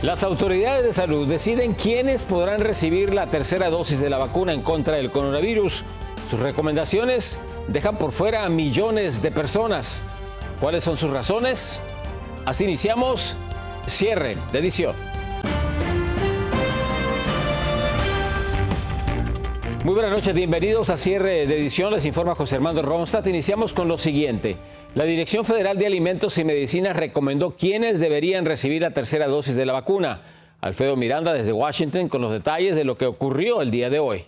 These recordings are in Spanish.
Las autoridades de salud deciden quiénes podrán recibir la tercera dosis de la vacuna en contra del coronavirus. Sus recomendaciones dejan por fuera a millones de personas. ¿Cuáles son sus razones? Así iniciamos cierre de edición. Muy buenas noches, bienvenidos a cierre de edición. Les informa José Armando Ronstadt. Iniciamos con lo siguiente. La Dirección Federal de Alimentos y Medicinas recomendó quiénes deberían recibir la tercera dosis de la vacuna. Alfredo Miranda desde Washington con los detalles de lo que ocurrió el día de hoy.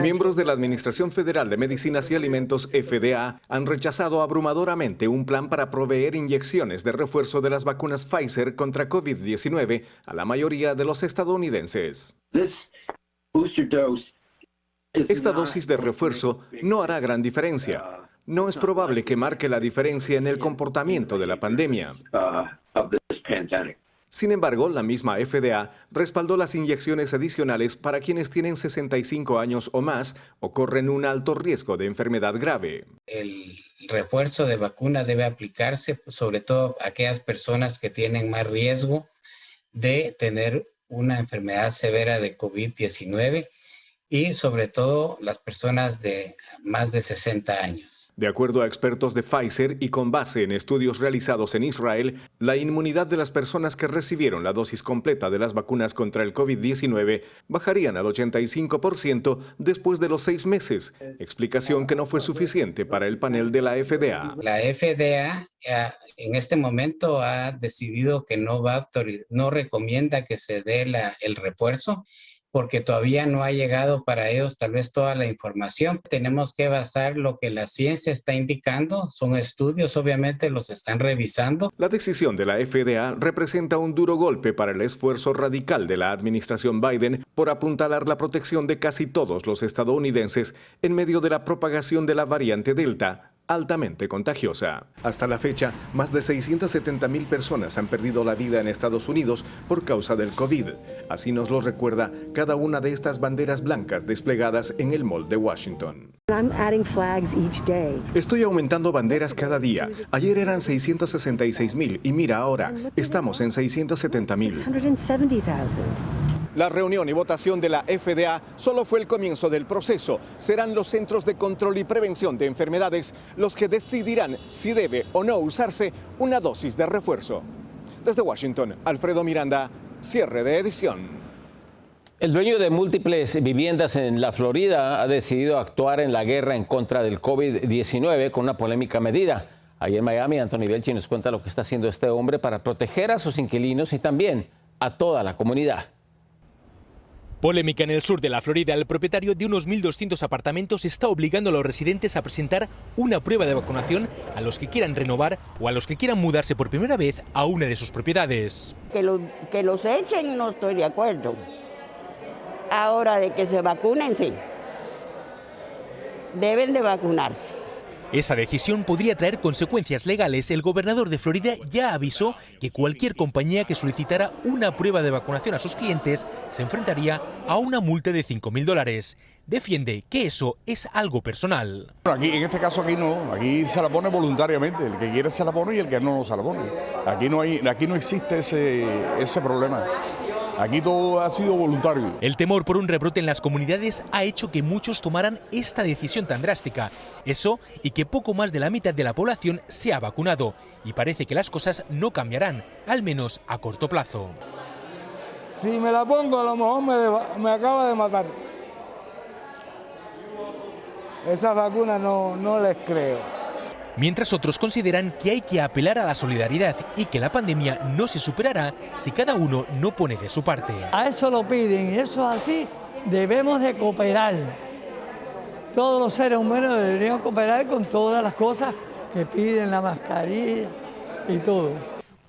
Miembros de la Administración Federal de Medicinas y Alimentos, FDA, han rechazado abrumadoramente un plan para proveer inyecciones de refuerzo de las vacunas Pfizer contra COVID-19 a la mayoría de los estadounidenses. Esta dosis de refuerzo no hará gran diferencia. No es probable que marque la diferencia en el comportamiento de la pandemia. Sin embargo, la misma FDA respaldó las inyecciones adicionales para quienes tienen 65 años o más o corren un alto riesgo de enfermedad grave. El refuerzo de vacuna debe aplicarse sobre todo a aquellas personas que tienen más riesgo de tener una enfermedad severa de COVID-19 y sobre todo las personas de más de 60 años. De acuerdo a expertos de Pfizer y con base en estudios realizados en Israel, la inmunidad de las personas que recibieron la dosis completa de las vacunas contra el COVID-19 bajarían al 85% después de los 6 meses, explicación que no fue suficiente para el panel de la FDA. La FDA en este momento ha decidido que no recomienda que se dé el refuerzo, porque todavía no ha llegado para ellos tal vez toda la información. Tenemos que basar lo que la ciencia está indicando, son estudios, obviamente los están revisando. La decisión de la FDA representa un duro golpe para el esfuerzo radical de la administración Biden por apuntalar la protección de casi todos los estadounidenses en medio de la propagación de la variante Delta, altamente contagiosa. Hasta la fecha, más de 670,000 personas han perdido la vida en Estados Unidos por causa del COVID. Así nos lo recuerda cada una de estas banderas blancas desplegadas en el Mall de Washington. Estoy aumentando banderas cada día. Ayer eran 666,000 y mira ahora, estamos en 670,000. La reunión y votación de la FDA solo fue el comienzo del proceso. Serán los Centros de Control y Prevención de Enfermedades los que decidirán si debe o no usarse una dosis de refuerzo. Desde Washington, Alfredo Miranda, cierre de edición. El dueño de múltiples viviendas en la Florida ha decidido actuar en la guerra en contra del COVID-19 con una polémica medida. Ahí en Miami, Anthony Belchi nos cuenta lo que está haciendo este hombre para proteger a sus inquilinos y también a toda la comunidad. Polémica en el sur de la Florida. El propietario de unos 1.200 apartamentos está obligando a los residentes a presentar una prueba de vacunación a los que quieran renovar o a los que quieran mudarse por primera vez a una de sus propiedades. Que los echen no estoy de acuerdo. Ahora de que se vacunen, sí. Deben de vacunarse. Esa decisión podría traer consecuencias legales. El gobernador de Florida ya avisó que cualquier compañía que solicitara una prueba de vacunación a sus clientes se enfrentaría a una multa de $5,000. Defiende que eso es algo personal. Aquí, en este caso, aquí se la pone voluntariamente. El que quiere se la pone y el que no se la pone. Aquí no existe ese problema. Aquí todo ha sido voluntario. El temor por un rebrote en las comunidades ha hecho que muchos tomaran esta decisión tan drástica. Eso y que poco más de la mitad de la población se ha vacunado. Y parece que las cosas no cambiarán, al menos a corto plazo. Si me la pongo, a lo mejor me acaba de matar. Esas vacunas no les creo. Mientras otros consideran que hay que apelar a la solidaridad y que la pandemia no se superará si cada uno no pone de su parte. A eso lo piden y eso es así, debemos de cooperar. Todos los seres humanos deberían cooperar con todas las cosas que piden, la mascarilla y todo.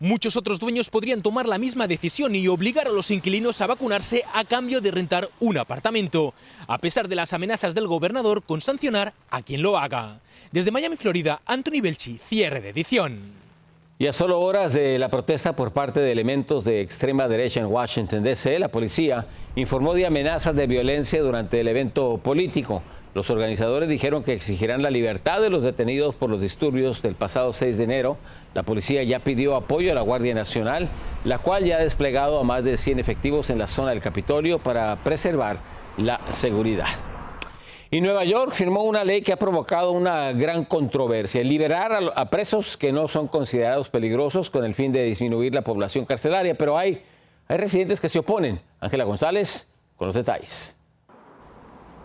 Muchos otros dueños podrían tomar la misma decisión y obligar a los inquilinos a vacunarse a cambio de rentar un apartamento, a pesar de las amenazas del gobernador con sancionar a quien lo haga. Desde Miami, Florida, Anthony Belchi, cierre de edición. Y a solo horas de la protesta por parte de elementos de extrema derecha en Washington, D.C., la policía informó de amenazas de violencia durante el evento político. Los organizadores dijeron que exigirán la libertad de los detenidos por los disturbios del pasado 6 de enero. La policía ya pidió apoyo a la Guardia Nacional, la cual ya ha desplegado a más de 100 efectivos en la zona del Capitolio para preservar la seguridad. Y Nueva York firmó una ley que ha provocado una gran controversia: liberar a presos que no son considerados peligrosos con el fin de disminuir la población carcelaria. Pero hay residentes que se oponen. Ángela González con los detalles.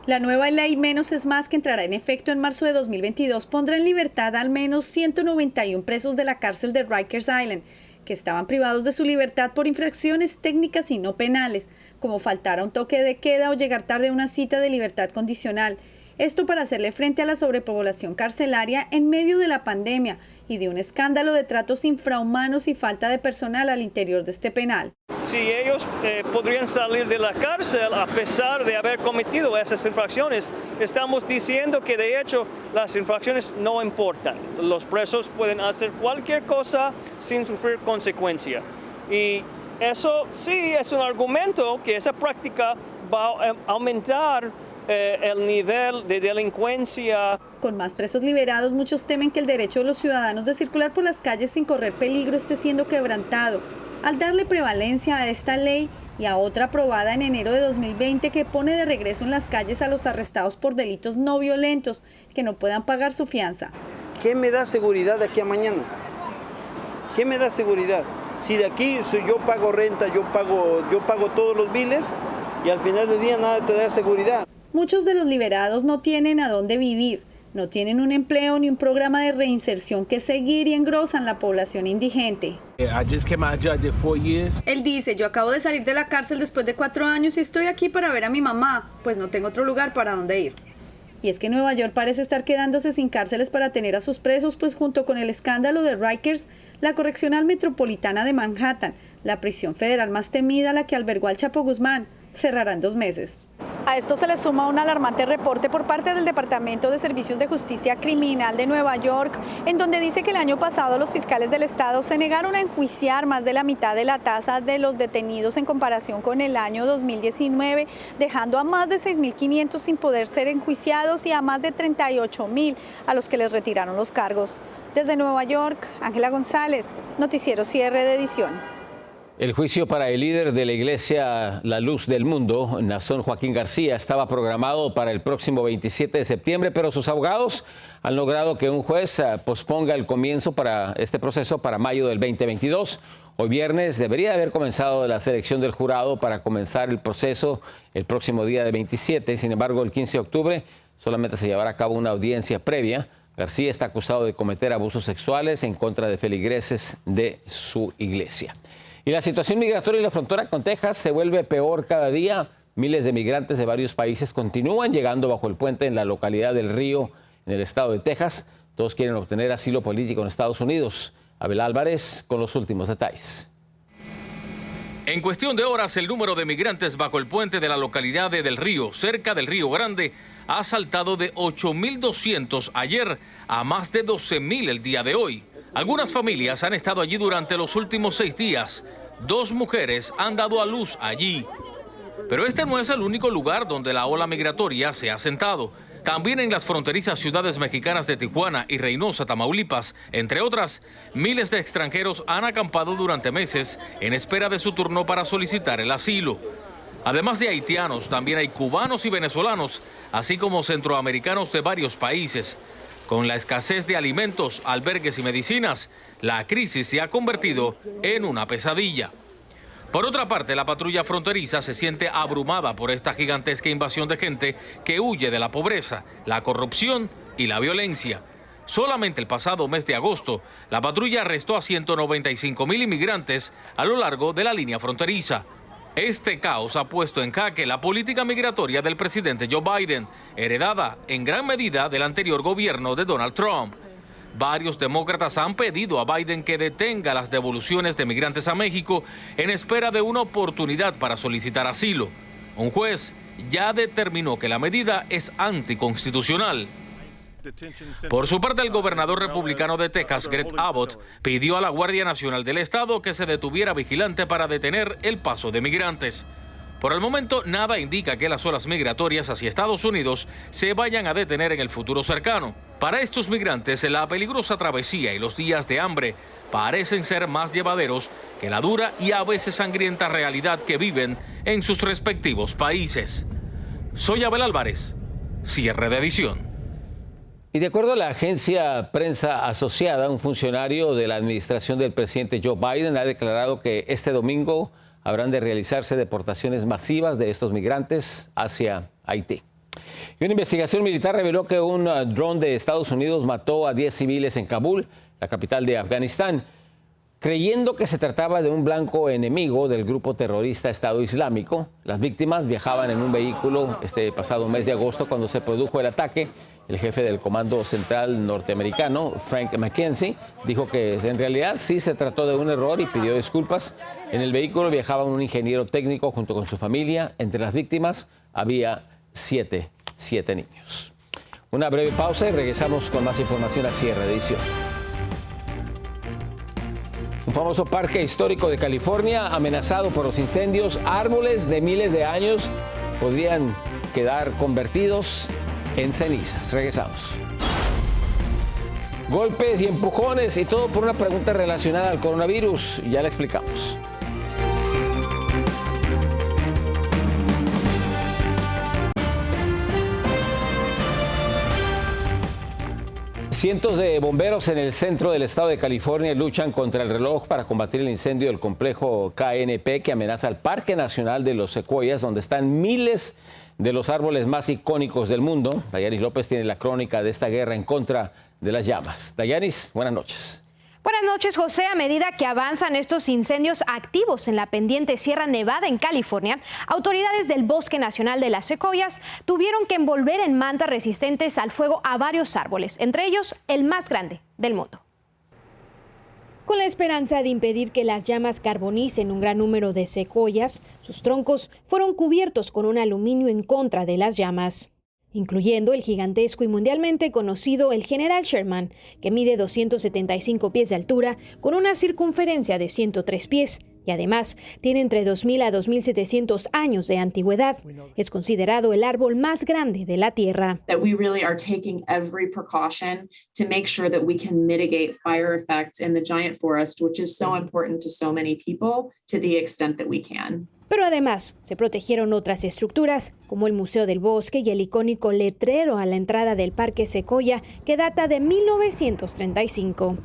La nueva ley Menos es Más, que entrará en efecto en marzo de 2022, pondrá en libertad al menos 191 presos de la cárcel de Rikers Island, que estaban privados de su libertad por infracciones técnicas y no penales, como faltar a un toque de queda o llegar tarde a una cita de libertad condicional. Esto para hacerle frente a la sobrepoblación carcelaria en medio de la pandemia y de un escándalo de tratos infrahumanos y falta de personal al interior de este penal. Si ellos podrían salir de la cárcel a pesar de haber cometido esas infracciones, estamos diciendo que de hecho las infracciones no importan. Los presos pueden hacer cualquier cosa sin sufrir consecuencia. Y eso sí es un argumento que esa práctica va a aumentar el nivel de delincuencia. Con más presos liberados, muchos temen que el derecho de los ciudadanos de circular por las calles sin correr peligro esté siendo quebrantado, al darle prevalencia a esta ley y a otra aprobada en enero de 2020 que pone de regreso en las calles a los arrestados por delitos no violentos que no puedan pagar su fianza. ¿Qué me da seguridad de aquí a mañana? ¿Qué me da seguridad? Si de aquí yo pago renta, yo pago todos los biles y al final del día nada te da seguridad. Muchos de los liberados no tienen a dónde vivir, no tienen un empleo ni un programa de reinserción que seguir y engrosan la población indigente. Él dice: yo acabo de salir de la cárcel después de 4 años y estoy aquí para ver a mi mamá, pues no tengo otro lugar para dónde ir. Y es que Nueva York parece estar quedándose sin cárceles para tener a sus presos, pues junto con el escándalo de Rikers, la Correccional Metropolitana de Manhattan, la prisión federal más temida, la que albergó al Chapo Guzmán, cerrará en 2 meses. A esto se le suma un alarmante reporte por parte del Departamento de Servicios de Justicia Criminal de Nueva York, en donde dice que el año pasado los fiscales del estado se negaron a enjuiciar más de la mitad de la tasa de los detenidos en comparación con el año 2019, dejando a más de 6.500 sin poder ser enjuiciados y a más de 38.000 a los que les retiraron los cargos. Desde Nueva York, Ángela González, Noticiero Cierre de Edición. El juicio para el líder de la Iglesia La Luz del Mundo, Naasón Joaquín García, estaba programado para el próximo 27 de septiembre, pero sus abogados han logrado que un juez posponga el comienzo para este proceso para mayo del 2022. Hoy viernes debería haber comenzado la selección del jurado para comenzar el proceso el próximo día de 27. Sin embargo, el 15 de octubre solamente se llevará a cabo una audiencia previa. García está acusado de cometer abusos sexuales en contra de feligreses de su iglesia. Y la situación migratoria en la frontera con Texas se vuelve peor cada día. Miles de migrantes de varios países continúan llegando bajo el puente en la localidad del Río, en el estado de Texas. Todos quieren obtener asilo político en Estados Unidos. Abel Álvarez con los últimos detalles. En cuestión de horas, el número de migrantes bajo el puente de la localidad de Del Río, cerca del Río Grande, ha saltado de 8.200 ayer a más de 12.000 el día de hoy. Algunas familias han estado allí durante los últimos 6 días. 2 mujeres han dado a luz allí. Pero este no es el único lugar donde la ola migratoria se ha sentado. También en las fronterizas ciudades mexicanas de Tijuana y Reynosa, Tamaulipas, entre otras, miles de extranjeros han acampado durante meses en espera de su turno para solicitar el asilo. Además de haitianos, también hay cubanos y venezolanos, así como centroamericanos de varios países. Con la escasez de alimentos, albergues y medicinas, la crisis se ha convertido en una pesadilla. Por otra parte, la patrulla fronteriza se siente abrumada por esta gigantesca invasión de gente que huye de la pobreza, la corrupción y la violencia. Solamente el pasado mes de agosto, la patrulla arrestó a 195.000 inmigrantes a lo largo de la línea fronteriza. Este caos ha puesto en jaque la política migratoria del presidente Joe Biden, heredada en gran medida del anterior gobierno de Donald Trump. Varios demócratas han pedido a Biden que detenga las devoluciones de migrantes a México en espera de una oportunidad para solicitar asilo. Un juez ya determinó que la medida es anticonstitucional. Por su parte, el gobernador republicano de Texas, Greg Abbott, pidió a la Guardia Nacional del Estado que se detuviera vigilante para detener el paso de migrantes. Por el momento, nada indica que las olas migratorias hacia Estados Unidos se vayan a detener en el futuro cercano. Para estos migrantes, la peligrosa travesía y los días de hambre parecen ser más llevaderos que la dura y a veces sangrienta realidad que viven en sus respectivos países. Soy Abel Álvarez, cierre de edición. Y de acuerdo a la agencia Prensa Asociada, un funcionario de la administración del presidente Joe Biden ha declarado que este domingo habrán de realizarse deportaciones masivas de estos migrantes hacia Haití. Y una investigación militar reveló que un dron de Estados Unidos mató a 10 civiles en Kabul, la capital de Afganistán, creyendo que se trataba de un blanco enemigo del grupo terrorista Estado Islámico. Las víctimas viajaban en un vehículo este pasado mes de agosto cuando se produjo el ataque. El jefe del Comando Central norteamericano, Frank McKenzie, dijo que en realidad sí se trató de un error y pidió disculpas. En el vehículo viajaba un ingeniero técnico junto con su familia. Entre las víctimas había siete niños. Una breve pausa y regresamos con más información a cierre de edición. Un famoso parque histórico de California amenazado por los incendios. Árboles de miles de años podrían quedar convertidos en cenizas. Regresamos. Golpes y empujones y todo por una pregunta relacionada al coronavirus. Ya la explicamos. Cientos de bomberos en el centro del estado de California luchan contra el reloj para combatir el incendio del complejo KNP que amenaza al Parque Nacional de los Secuoyas, donde están miles de los árboles más icónicos del mundo. Dayanis López tiene la crónica de esta guerra en contra de las llamas. Dayanis, buenas noches. Buenas noches, José. A medida que avanzan estos incendios activos en la pendiente Sierra Nevada en California, autoridades del Bosque Nacional de las Secuoyas tuvieron que envolver en mantas resistentes al fuego a varios árboles, entre ellos el más grande del mundo. Con la esperanza de impedir que las llamas carbonicen un gran número de secuoyas, sus troncos fueron cubiertos con un aluminio en contra de las llamas, incluyendo el gigantesco y mundialmente conocido el General Sherman, que mide 275 pies de altura con una circunferencia de 103 pies y además tiene entre 2.000 a 2.700 años de antigüedad. Es considerado el árbol más grande de la Tierra. That we really are taking every precaution to make sure that we can mitigate fire effects in the giant forest, which is so important to so many people, to the extent that we can. Pero además se protegieron otras estructuras, como el Museo del Bosque y el icónico letrero a la entrada del Parque Sequoia, que data de 1935.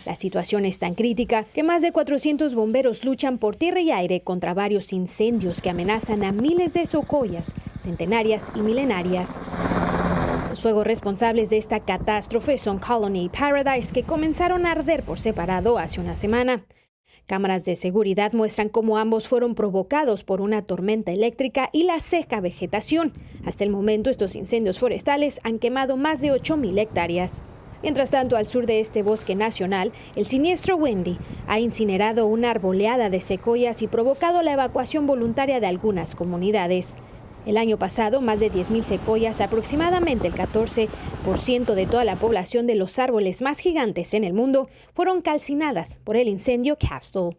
La situación es tan crítica que más de 400 bomberos luchan por tierra y aire contra varios incendios que amenazan a miles de secuoyas, centenarias y milenarias. Los fuegos responsables de esta catástrofe son Colony y Paradise, que comenzaron a arder por separado hace una semana. Cámaras de seguridad muestran cómo ambos fueron provocados por una tormenta eléctrica y la seca vegetación. Hasta el momento, estos incendios forestales han quemado más de 8.000 hectáreas. Mientras tanto, al sur de este bosque nacional, el siniestro Wendy ha incinerado una arboleada de secuoyas y provocado la evacuación voluntaria de algunas comunidades. El año pasado, más de 10.000 secuoyas, aproximadamente el 14% de toda la población de los árboles más gigantes en el mundo, fueron calcinadas por el incendio Castle.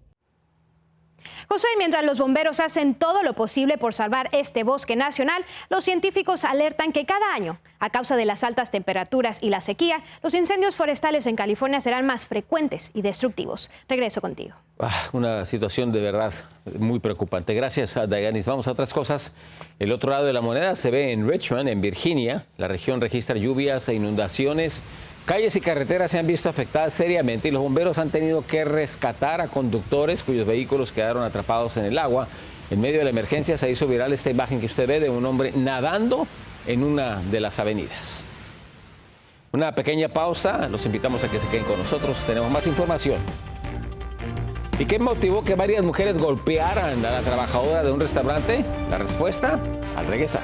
José, mientras los bomberos hacen todo lo posible por salvar este bosque nacional, los científicos alertan que cada año, a causa de las altas temperaturas y la sequía, los incendios forestales en California serán más frecuentes y destructivos. Regreso contigo. Una situación de verdad muy preocupante. Gracias, Dayanis. Vamos a otras cosas. El otro lado de la moneda se ve en Richmond, en Virginia. La región registra lluvias e inundaciones. Calles y carreteras se han visto afectadas seriamente y los bomberos han tenido que rescatar a conductores cuyos vehículos quedaron atrapados en el agua. En medio de la emergencia se hizo viral esta imagen que usted ve de un hombre nadando en una de las avenidas. Una pequeña pausa, los invitamos a que se queden con nosotros, tenemos más información. ¿Y qué motivó que varias mujeres golpearan a la trabajadora de un restaurante? La respuesta al regresar.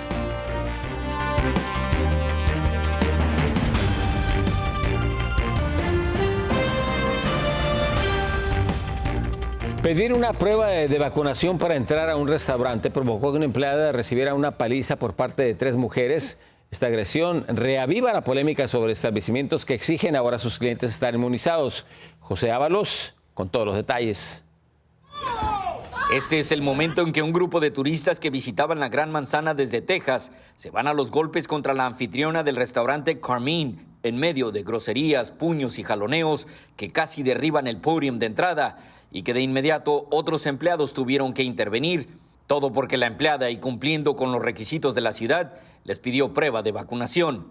Pedir una prueba de vacunación para entrar a un restaurante provocó que una empleada recibiera una paliza por parte de 3 mujeres. Esta agresión reaviva la polémica sobre establecimientos que exigen ahora a sus clientes estar inmunizados. José Ábalos con todos los detalles. Este es el momento en que un grupo de turistas que visitaban la Gran Manzana desde Texas se van a los golpes contra la anfitriona del restaurante Carmine, en medio de groserías, puños y jaloneos que casi derriban el podium de entrada y que de inmediato otros empleados tuvieron que intervenir. Todo porque la empleada, y cumpliendo con los requisitos de la ciudad, les pidió prueba de vacunación.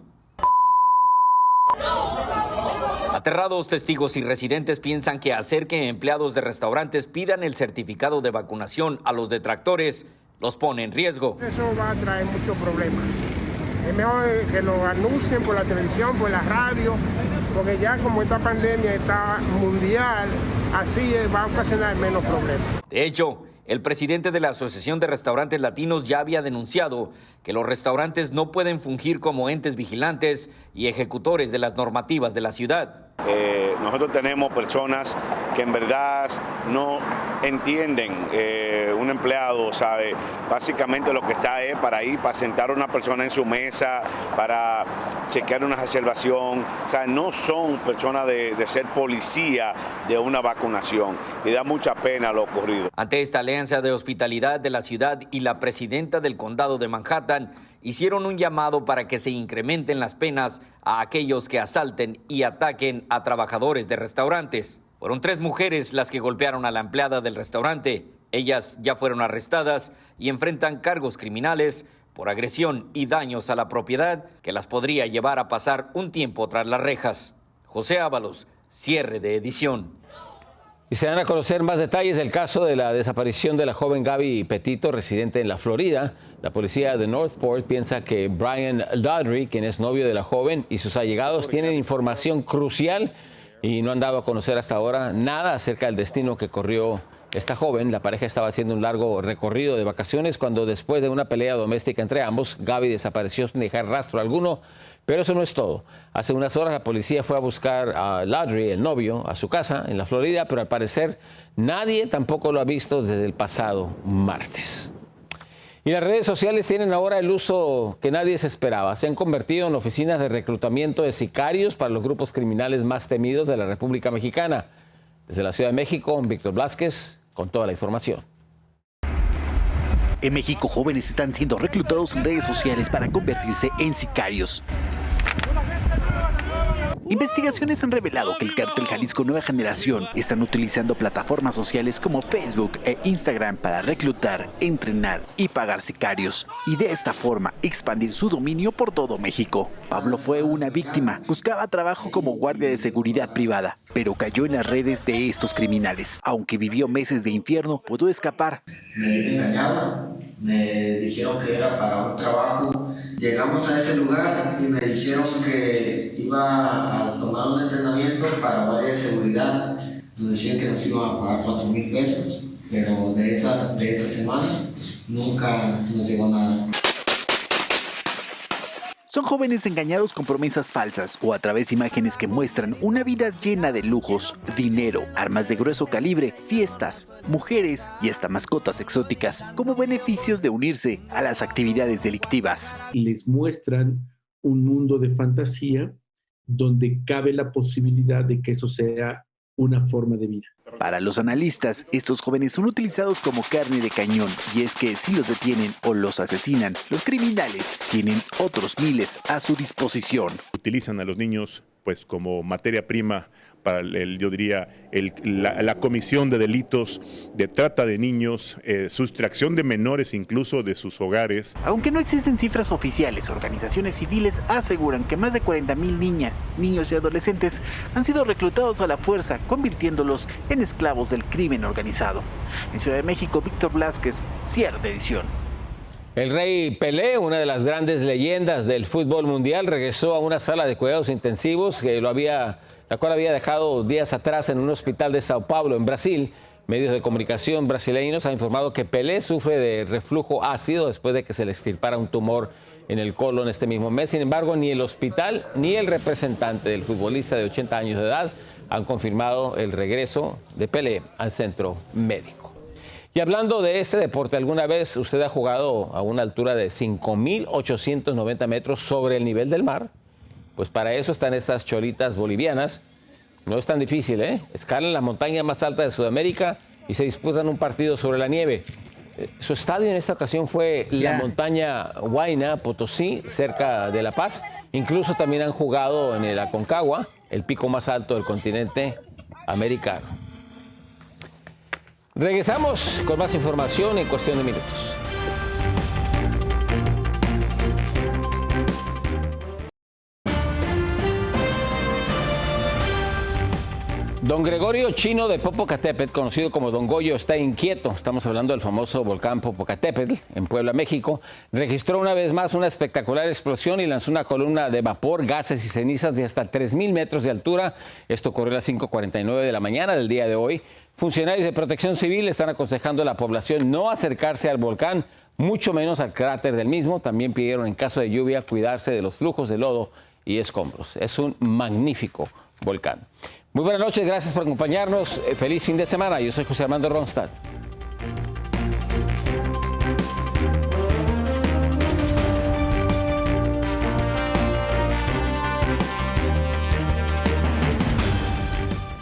Aterrados, testigos y residentes piensan que hacer que empleados de restaurantes pidan el certificado de vacunación a los detractores los pone en riesgo. Eso va a traer muchos problemas. Es mejor que lo anuncien por la televisión, por la radio, porque ya como esta pandemia está mundial, así va a ocasionar menos problemas. De hecho, el presidente de la Asociación de Restaurantes Latinos ya había denunciado que los restaurantes no pueden fungir como entes vigilantes y ejecutores de las normativas de la ciudad. Nosotros tenemos personas que en verdad no entienden. Un empleado sabe básicamente lo que está es para ir, para sentar a una persona en su mesa, para chequear una reservación. O sea, no son personas de ser policía de una vacunación. Y da mucha pena lo ocurrido. Ante esta alianza de hospitalidad de la ciudad y la presidenta del condado de Manhattan hicieron un llamado para que se incrementen las penas a aquellos que asalten y ataquen a trabajadores de restaurantes. Fueron 3 mujeres las que golpearon a la empleada del restaurante. Ellas ya fueron arrestadas y enfrentan cargos criminales por agresión y daños a la propiedad que las podría llevar a pasar un tiempo tras las rejas. José Ábalos, cierre de edición. Y se dan a conocer más detalles del caso de la desaparición de la joven Gaby Petito, residente en la Florida. La policía de Northport piensa que Brian Laundrie, quien es novio de la joven, y sus allegados tienen información crucial y no han dado a conocer hasta ahora nada acerca del destino que corrió esta joven. La pareja estaba haciendo un largo recorrido de vacaciones cuando, después de una pelea doméstica entre ambos, Gaby desapareció sin dejar rastro alguno. Pero eso no es todo. Hace unas horas la policía fue a buscar a Laundrie, el novio, a su casa en la Florida, pero al parecer nadie tampoco lo ha visto desde el pasado martes. Y las redes sociales tienen ahora el uso que nadie se esperaba. Se han convertido en oficinas de reclutamiento de sicarios para los grupos criminales más temidos de la República Mexicana. Desde la Ciudad de México, Víctor Blázquez con toda la información. En México, jóvenes están siendo reclutados en redes sociales para convertirse en sicarios. Investigaciones han revelado que el cártel Jalisco Nueva Generación están utilizando plataformas sociales como Facebook e Instagram para reclutar, entrenar y pagar sicarios, y de esta forma expandir su dominio por todo México. Pablo fue una víctima, buscaba trabajo como guardia de seguridad privada, pero cayó en las redes de estos criminales. Aunque vivió meses de infierno, pudo escapar. Me engañaron, me dijeron que era para un trabajo. Llegamos a ese lugar y me dijeron que iba a tomar un entrenamiento para guardia de seguridad. Nos decían que nos iban a pagar 4,000 pesos, pero de esa semana nunca nos llegó nada. Son jóvenes engañados con promesas falsas o a través de imágenes que muestran una vida llena de lujos, dinero, armas de grueso calibre, fiestas, mujeres y hasta mascotas exóticas como beneficios de unirse a las actividades delictivas. Les muestran un mundo de fantasía donde cabe la posibilidad de que eso sea una forma de vida. Para los analistas, estos jóvenes son utilizados como carne de cañón, y es que si los detienen o los asesinan, los criminales tienen otros miles a su disposición. Utilizan a los niños pues como materia prima para la comisión de delitos de trata de niños, sustracción de menores incluso de sus hogares. Aunque no existen cifras oficiales, organizaciones civiles aseguran que más de 40,000 niñas, niños y adolescentes han sido reclutados a la fuerza, convirtiéndolos en esclavos del crimen organizado. En Ciudad de México, Víctor Blázquez, cierre de edición. El Rey Pelé, una de las grandes leyendas del fútbol mundial, regresó a una sala de cuidados intensivos la cual había dejado días atrás en un hospital de Sao Paulo, en Brasil. Medios de comunicación brasileños han informado que Pelé sufre de reflujo ácido después de que se le extirpara un tumor en el colon este mismo mes. Sin embargo, ni el hospital ni el representante del futbolista de 80 años de edad han confirmado el regreso de Pelé al centro médico. Y hablando de este deporte, ¿alguna vez usted ha jugado a una altura de 5.890 metros sobre el nivel del mar? Pues para eso están estas cholitas bolivianas. No es tan difícil, ¿eh? Escalan la montaña más alta de Sudamérica y se disputan un partido sobre la nieve. Su estadio en esta ocasión fue la montaña Huayna, Potosí, cerca de La Paz. Incluso también han jugado en el Aconcagua, el pico más alto del continente americano. Regresamos con más información en cuestión de minutos. Don Gregorio Chino de Popocatépetl, conocido como Don Goyo, está inquieto. Estamos hablando del famoso volcán Popocatépetl en Puebla, México. Registró una vez más una espectacular explosión y lanzó una columna de vapor, gases y cenizas de hasta 3.000 metros de altura. Esto ocurrió a las 5:49 de la mañana del día de hoy. Funcionarios de Protección Civil están aconsejando a la población no acercarse al volcán, mucho menos al cráter del mismo. También pidieron, en caso de lluvia, cuidarse de los flujos de lodo y escombros. Es un magnífico volcán. Muy buenas noches, gracias por acompañarnos. Feliz fin de semana. Yo soy José Armando Ronstadt.